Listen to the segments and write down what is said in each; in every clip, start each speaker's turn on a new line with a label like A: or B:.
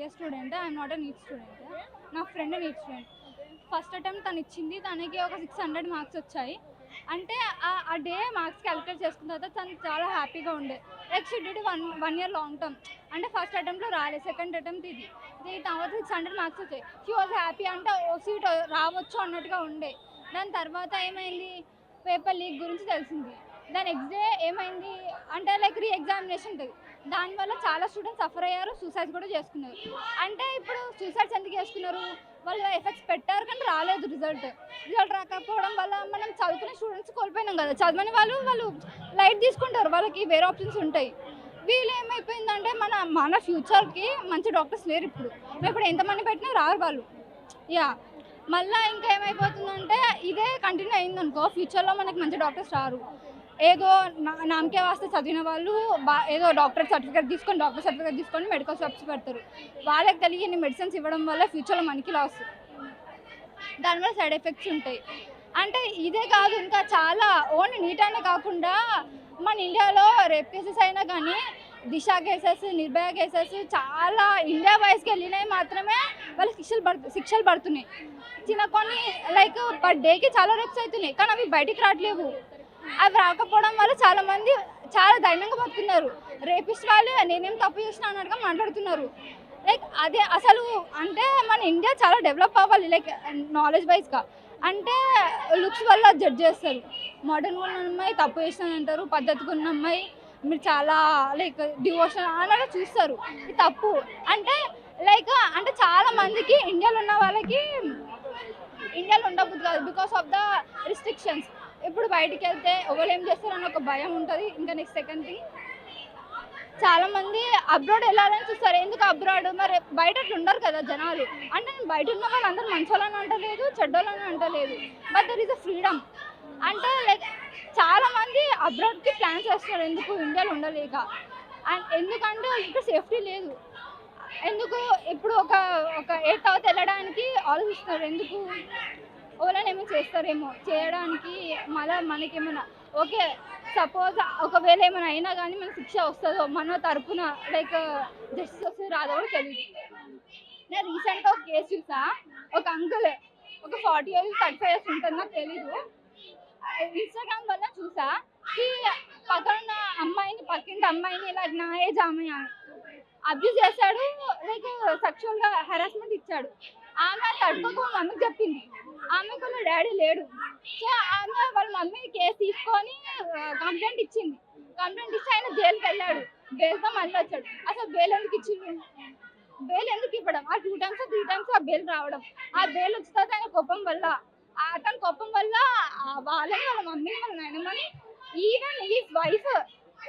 A: CS student. I'm not a NEET student. నా friend NEET student. First attempt తను ఇచ్చింది. తనకి ఒక 600 మార్క్స్ వచ్చాయి. అంటే ఆ డే మార్క్స్ క్యాలిక్యులేట్ చేసుకున్న తర్వాత తను చాలా హ్యాపీగా ఉండే. Like she did one year long term. అంటే ఫస్ట్ అటెంప్ట్లో రాలేదు, సెకండ్ అటెంప్ట్ ఇది తర్వాత 600 మార్క్స్ వచ్చాయి. She was happy. అంటే ఓ సీట్ రావచ్చు అన్నట్టుగా ఉండే. దాని తర్వాత ఏమైంది, పేపర్ లీక్ గురించి తెలిసింది. దాని నెక్స్ట్ డే ఏమైంది అంటే లైక్ రీ ఎగ్జామినేషన్ ఉంటుంది. దానివల్ల చాలా స్టూడెంట్స్ సఫర్ అయ్యారు, సూసైడ్స్ కూడా చేసుకున్నారు. అంటే ఇప్పుడు సూసైడ్స్ ఎందుకు చేసుకున్నారు, వాళ్ళు ఎఫెక్ట్స్ పెట్టారు కానీ రాలేదు రిజల్ట్ రాకపోవడం వల్ల మనం చదువుకునే స్టూడెంట్స్ కోల్పోయినాం కదా. చదవని వాళ్ళు లైట్ తీసుకుంటారు, వాళ్ళకి వేరే ఆప్షన్స్ ఉంటాయి. వీళ్ళు ఏమైపోయిందంటే మన ఫ్యూచర్కి మంచి డాక్టర్స్ లేరు. ఇప్పుడు ఎంతమంది పెట్టినా రారు వాళ్ళు. యా మళ్ళీ ఇంకా ఏమైపోతుందంటే ఇదే కంటిన్యూ అయిందనుకో, ఫ్యూచర్లో మనకి మంచి డాక్టర్స్ రారు. ఏదో నామకే వాస్తే చదివిన వాళ్ళు ఏదో డాక్టర్ సర్టిఫికేట్ తీసుకొని మెడికల్ షాప్స్ పెడతారు. వాళ్ళకి తెలియని మెడిసిన్స్ ఇవ్వడం వల్ల ఫ్యూచర్లో మనకి లాస్, దానివల్ల సైడ్ ఎఫెక్ట్స్ ఉంటాయి. అంటే ఇదే కాదు, ఇంకా చాలా ఓన్లీ నీట్ అనే కాకుండా మన ఇండియాలో రేప్ కేసెస్ అయినా కానీ, దిశ కేసెస్, నిర్భయ కేసెస్ చాలా ఇండియా వైజ్కి వెళ్ళినాయి మాత్రమే వాళ్ళకి శిక్షలు పడుతున్నాయి. కొన్ని లైక్ పర్ డేకి చాలా రేప్స్ అవుతున్నాయి కానీ అవి బయటికి రావట్లేవు. అవి రాకపోవడం వల్ల చాలామంది చాలా ధైర్యంగా బతుకున్నారు. రేపిస్ట్ వాళ్ళు నేనేం తప్పు చేసినా అన్నట్టుగా మాట్లాడుతున్నారు. లైక్ అదే అసలు అంటే మన ఇండియా చాలా డెవలప్ అవ్వాలి, లైక్ నాలెడ్జ్ వైజ్గా. అంటే లుక్స్ వల్ల జడ్జ్ చేస్తారు. మోడర్న్ ఉన్న అమ్మాయి తప్పు చేసిన అంటారు, పద్ధతిగా ఉన్న అమ్మాయి మీరు చాలా లైక్ డివోషన్ అన్నట్టు చూస్తారు. ఇది తప్పు. అంటే లైక్ అంటే చాలా మందికి ఇండియాలో ఉన్న వాళ్ళకి ఇండియాలో ఉండబుద్ది కాదు బికాస్ ఆఫ్ ద రిస్ట్రిక్షన్స్. ఇప్పుడు బయటికి వెళ్తే ఎవరు ఏం చేస్తారని ఒక భయం ఉంటుంది. ఇంకా నెక్స్ట్ సెకండ్ థింగ్, చాలామంది అబ్రాడ్ వెళ్ళాలని చూస్తారు. ఎందుకు అబ్రాడ్, మరి బయట అట్లా ఉండరు కదా జనాలు. అంటే నేను బయట ఉన్న వాళ్ళు అందరూ మంచోళ్ళని అంటలేదు, చెడ్డోళ్ళని అంటలేదు, but there is a freedom. అంటే లైక్ చాలామంది అబ్రాడ్కి ప్లాన్ చేస్తున్నారు ఎందుకు ఇండియాలో ఉండలేక. అండ్ ఎందుకంటే ఇక్కడ సేఫ్టీ లేదు. ఎందుకు ఇప్పుడు ఒక 8 తర్వాత వెళ్ళడానికి ఆలోచిస్తున్నారు. ఎందుకు ఎవరైనా ఏమో చేస్తారేమో చేయడానికి, మళ్ళీ మనకేమైనా ఓకే సపోజ్ ఒకవేళ ఏమైనా అయినా కానీ మనకు శిక్ష వస్తుందో మన తరపున లైక్ జస్టిస్ వస్తుంది రాదో కూడా తెలియదు. నేను రీసెంట్గా ఒక కేసు చూసా. ఒక అంకుల్ ఒక 40 years 35 years ఉంటుంది, నాకు తెలీదు. ఇన్స్టాగ్రామ్ వల్ల చూసా పక్కన పక్కింటి అమ్మాయిని ఇలా నా ఏజ్ అమ్మాయి అబ్యూజ్ చేశాడు, లైక్ సెక్షువల్గా హెరాస్మెంట్ ఇచ్చాడు. ఆమె తడుకోక మమ్మీకి చెప్పింది. ఆమెకు వాళ్ళ డాడీ లేడు. సో ఆమె వాళ్ళ మమ్మీ కేసు తీసుకొని కంప్లైంట్ ఇచ్చింది. కంప్లైంట్ ఇచ్చి ఆయన జైలుకి వెళ్ళాడు. బెయిల్తో మళ్ళీ వచ్చాడు. అసలు బెయిల్ ఎందుకు ఇచ్చిండు, బెయిల్ ఎందుకు ఇవ్వడం? ఆ 2 times 3 times ఆ బెయిల్ రావడం, ఆ బెయిల్ వచ్చిన తర్వాత ఆయన కోపం వల్ల అతని కోపం వల్ల వాళ్ళని వాళ్ళ మమ్మీని వాళ్ళ నాయనమ్మని ఈవెన్ ఈజ్ వైఫ్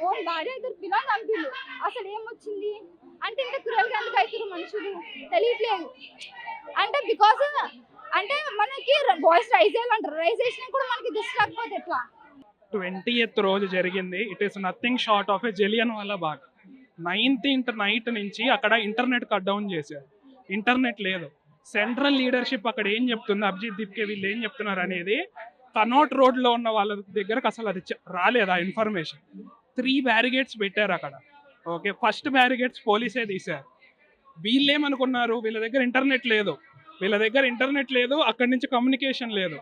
A: ఓన్ భార్య ఇద్దరు పిల్లలు చంపిళ్ళు. అసలు ఏమొచ్చింది అంటే ఇంత క్రూయల్గా ఎందుకు అవుతారు మనుషులు తెలియట్లేదు. అంటే బికాస్ అంటే మనకి వాయిస్ రైజ్ చేయాలంటారు, రైజ్ చేసినా కూడా మనకి దిష్టి రాకపోతే ఎట్లా?
B: 20th రోజు జరిగింది. It is nothing short of a Jallianwala Bagh. 19th night నుంచి అక్కడ ఇంటర్నెట్ కట్ డౌన్ చేశారు. ఇంటర్నెట్ లేదు. సెంట్రల్ లీడర్షిప్ అక్కడ ఏం చెప్తుంది, అభిజిత్ దీప్కే వీళ్ళు ఏం చెప్తున్నారు అనేది కనౌట్ రోడ్లో ఉన్న వాళ్ళ దగ్గరకు అసలు అది రాలేదు ఆ ఇన్ఫర్మేషన్. 3 బ్యారిగేడ్స్ పెట్టారు అక్కడ. ఓకే, ఫస్ట్ బ్యారిగేడ్స్ పోలీసే తీశారు. వీళ్ళు ఏమనుకున్నారు, వీళ్ళ దగ్గర ఇంటర్నెట్ లేదు, అక్కడి నుంచి కమ్యూనికేషన్ లేదు.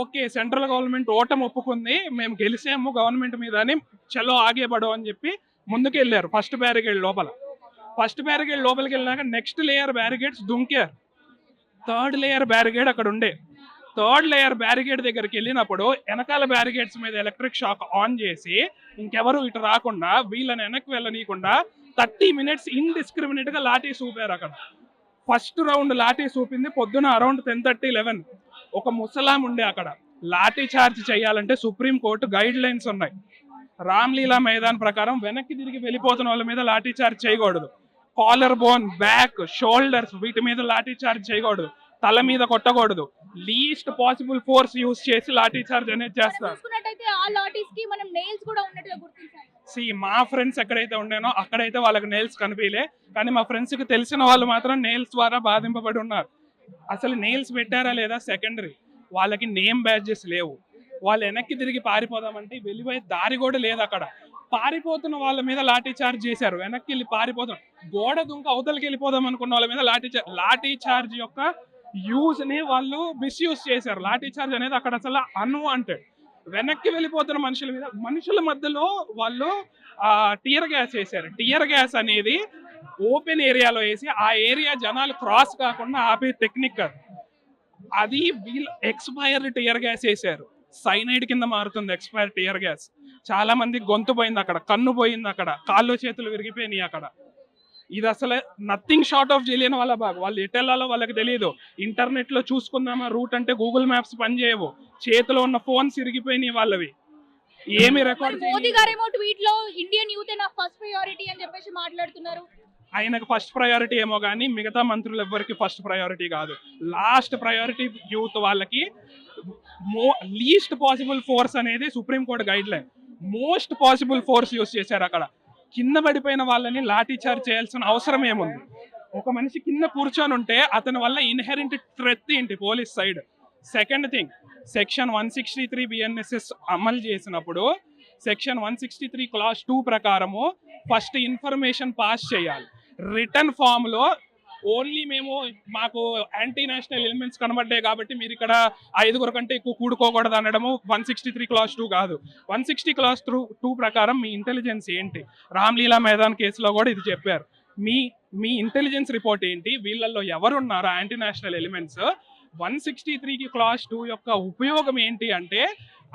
B: ఓకే సెంట్రల్ గవర్నమెంట్ ఓటమి ఒప్పుకుంది, మేము గెలిసాము గవర్నమెంట్ మీద అని చలో ఆగేపడో అని చెప్పి ముందుకు వెళ్ళారు. ఫస్ట్ బ్యారిగేడ్ లోపలికి వెళ్ళినాక నెక్స్ట్ లేయర్ బ్యారిగేడ్స్ దుంకారు. 3rd లేయర్ బ్యారిగేడ్ అక్కడ ఉండే. 3rd లేయర్ బ్యారిగేడ్ దగ్గరికి వెళ్ళినప్పుడు వెనకాల బ్యారిగేడ్స్ మీద ఎలక్ట్రిక్ షాక్ ఆన్ చేసి ఇంకెవరు ఇటు రాకుండా వీళ్ళని వెనక్కి వెళ్ళనీయకుండా 30 minutes ఇండిస్క్రిమినేట్గా లాఠీ చూపారు అక్కడ. ఫస్ట్ రౌండ్ లాఠీ చూపింది పొద్దున అరౌండ్ 10:30-11. ఒక ముసలాం ఉండే అక్కడ. లాఠీ చార్జ్ చేయాలంటే సుప్రీంకోర్టు గైడ్ లైన్స్ ఉన్నాయి. రామ్లీలా మైదాన్ ప్రకారం వెనక్కి తిరిగి వెళ్ళిపోతున్న వాళ్ళ మీద లాఠీ చార్జ్ చేయకూడదు. కాలర్ బోన్, బ్యాక్, షోల్డర్స్ వీటి మీద లాఠీ చార్జ్ చేయకూడదు. తల మీద కొట్టకూడదు. లీస్ట్ పాసిబుల్ ఫోర్స్ యూజ్ చేసి లాఠీ చార్జ్ అనేది చేస్తారు. మా ఫ్రెండ్స్ ఎక్కడైతే ఉండేనో అక్కడైతే వాళ్ళకి నెయిల్స్ కనిపించలే, కానీ మా ఫ్రెండ్స్కి తెలిసిన వాళ్ళు మాత్రం నెయిల్స్ ద్వారా బాధింపబడి ఉన్నారు. అసలు నెయిల్స్ పెట్టారా లేదా సెకండరీ, వాళ్ళకి నేమ్ బ్యాడ్జెస్ లేవు. వాళ్ళు వెనక్కి తిరిగి పారిపోదామంటే వెళ్ళిపోయే దారి కూడా లేదు అక్కడ. పారిపోతున్న వాళ్ళ మీద లాఠీ చార్జ్ చేశారు, వెనక్కి వెళ్ళి పారిపోతున్న గోడ దుంక అవతలకి వెళ్ళిపోదాం అనుకున్న వాళ్ళ మీద లాఠీ చార్జ్ యొక్క యూజ్ ని వాళ్ళు మిస్యూజ్ చేశారు. లాఠీ చార్జ్ అనేది అక్కడ అసలు అన్వాంటెడ్. వెనక్కి వెళ్ళిపోతున్న మనుషుల మధ్యలో వాళ్ళు టియర్ గ్యాస్ వేశారు. టియర్ గ్యాస్ అనేది ఓపెన్ ఏరియాలో వేసి ఆ ఏరియా జనాలు క్రాస్ కాకుండా ఆపే టెక్నిక్ అది వీళ్ళు ఎక్స్పైర్డ్ టియర్ గ్యాస్ వేసారు. సైనైడ్ కింద మారుతుంది ఎక్స్పైర్డ్ టియర్ గ్యాస్. చాలా మంది గొంతు పోయింది అక్కడ, కన్ను పోయింది అక్కడ, కాళ్ళు చేతులు విరిగిపోయినాయి అక్కడ. ఇది అసలు నథింగ్ షార్ట్ ఆఫ్ జలియన్ వాలా బాగ్. వాళ్ళు ఎటు వెళ్ళాలో వాళ్ళకి తెలియదు. ఇంటర్నెట్ లో చూసుకుందామా రూట్ అంటే గూగుల్ మ్యాప్స్ పనిచేయవు, చేతిలో ఉన్న ఫోన్స్ విరిగిపోయినాయి వాళ్ళవి, ఏమి రికార్డ్.
C: మోదీ గారేమో ట్వీట్ లో ఇండియన్ యూత్ నా ఫస్ట్ ప్రయారిటీ అని చెప్పేసి మాట్లాడుతున్నారు.
B: ఆయనకు ఫస్ట్ ప్రయారిటీ ఏమో కానీ మిగతా మంత్రులు ఎవ్వరికి ఫస్ట్ ప్రయారిటీ కాదు. లాస్ట్ ప్రయారిటీ యూత్ వాళ్ళకి. లీస్ట్ పాసిబుల్ ఫోర్స్ అనేది supreme court guide line. Most possible force use చేశారు అక్కడ. కింద పడిపోయిన వాళ్ళని లాఠీ చార్జ్ చేయాల్సిన అవసరం ఏముంది? ఒక మనిషి కింద కూర్చొని ఉంటే అతని వల్ల ఇన్హెరెంట్ థ్రెట్ ఏంటి police side? Second thing, section 163 BNSS అమలు చేసినప్పుడు సెక్షన్ 163 క్లాస్ 2 ప్రకారము ఫస్ట్ ఇన్ఫర్మేషన్ పాస్ చేయాలి. రిటర్న్ ఫామ్ లో ఓన్లీ మాకు యాంటీ నేషనల్ ఎలిమెంట్స్ కనబడ్డాయి కాబట్టి మీరు ఇక్కడ 5 కంటే ఎక్కువ కూడుకోకూడదు అనడము 163 క్లాస్ 2 కాదు. 160 క్లాస్ 2 ప్రకారం మీ ఇంటెలిజెన్స్ ఏంటి? రామ్లీలా మైదాన్ కేసులో కూడా ఇది చెప్పారు. మీ ఇంటెలిజెన్స్ రిపోర్ట్ ఏంటి? వీళ్ళల్లో ఎవరున్నారు యాంటీ నేషనల్ ఎలిమెంట్స్? 163 క్లాస్ 2 యొక్క ఉపయోగం ఏంటి అంటే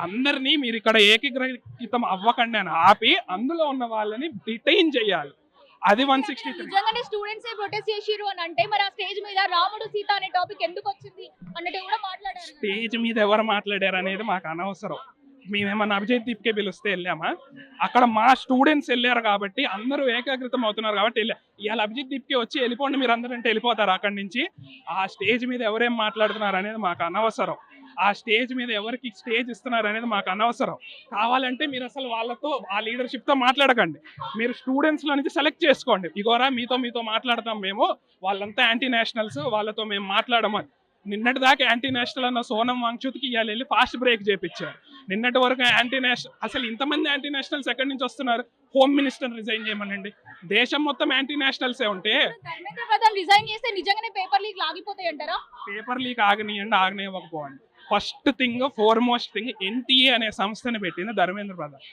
B: అందరినీ మీరు ఇక్కడ ఏకీకృతం అవ్వకండి అని ఆపి అందులో ఉన్న వాళ్ళని డిటైన్ చేయాలి. అది 163.
C: నిజంగానే స్టూడెంట్స్ ప్రొటెస్ట్ చేసిరు అని అంటే మరి ఆ స్టేజ్ మీద రాముడు సీత అనే టాపిక్ ఎందుకు వచ్చింది అన్నట్టు కూడా మాట్లాడారు.
B: స్టేజ్ మీద ఎవరు మాట్లాడారు అనేది మాకు అనవసరం. మేమేమన్నా అభిజిత్ దీప్కే పిలిస్తే వెళ్ళామా? అక్కడ మా స్టూడెంట్స్ వెళ్ళారు కాబట్టి అందరూ ఏకాగ్రతం అవుతున్నారు కాబట్టి ఇవాళ అభిజిత్ దీప్కే వచ్చి వెళ్ళిపోండి మీరు అందరూ అంటే వెళ్ళిపోతారు అక్కడి నుంచి. ఆ స్టేజ్ మీద ఎవరేం మాట్లాడుతున్నారు అనేది మాకు అనవసరం. ఆ స్టేజ్ మీద ఎవరికి స్టేజ్ ఇస్తున్నారు అనేది మాకు అనవసరం. కావాలంటే మీరు అసలు వాళ్ళతో ఆ లీడర్షిప్తో మాట్లాడకండి. మీరు స్టూడెంట్స్లో నుంచి సెలెక్ట్ చేసుకోండి. ఇగోరా మీతో మాట్లాడతాం మేము, వాళ్ళంతా యాంటీ నేషనల్స్, వాళ్ళతో మేము మాట్లాడమని. నిన్నటి దాకా యాంటీ నేషనల్ అన్న సోనం వాంగ్చుక్కి ఇవాళ వెళ్ళి ఫాస్ట్ బ్రేక్ చేపించారు. నిన్నటి వరకు యాంటీ నేషనల్, అసలు ఇంతమంది యాంటీ నేషనల్స్ ఎక్కడి నుంచి వస్తున్నారు? హోమ్ మినిస్టర్ రిజైన్ చేయమనండి. దేశం మొత్తం యాంటీ నేషనల్సే ఉంటే
C: ధర్మేంద్ర ప్రధాన్ రిజైన్ చేస్తే నిజంగానే పేపర్ లీక్ ఆగిపోతాయి అంటారా?
B: పేపర్ లీక్ ఆగనివ్వకపోండి. First thing, foremost thing, NTA అనే సంస్థని పెట్టింది ధర్మేంద్ర ప్రధాన్.